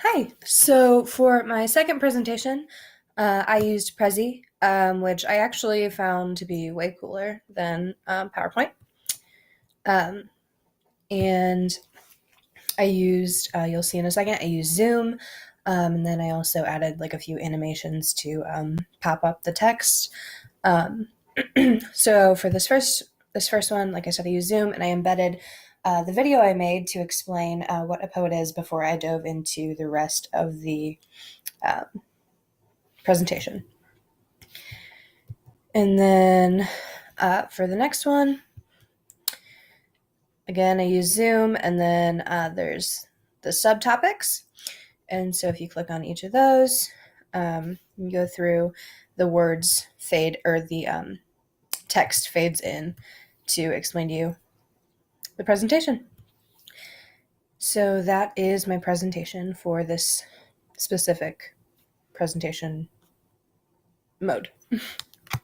Hi. So for my second presentation, I used Prezi, which I actually found to be way cooler than PowerPoint. Um, and I used, you'll see in a second, I used Zoom, and then I also added like a few animations to pop up the text. Um, so for this first one, like I said, I used Zoom, and I embedded the video I made to explain what a poet is before I dove into the rest of the um, presentation. And then for the next one, again, I use Zoom, and then there's the subtopics. And so if you click on each of those, you go through the words fade, or the text fades in to explain to you the presentation. So that is my presentation for this specific presentation mode.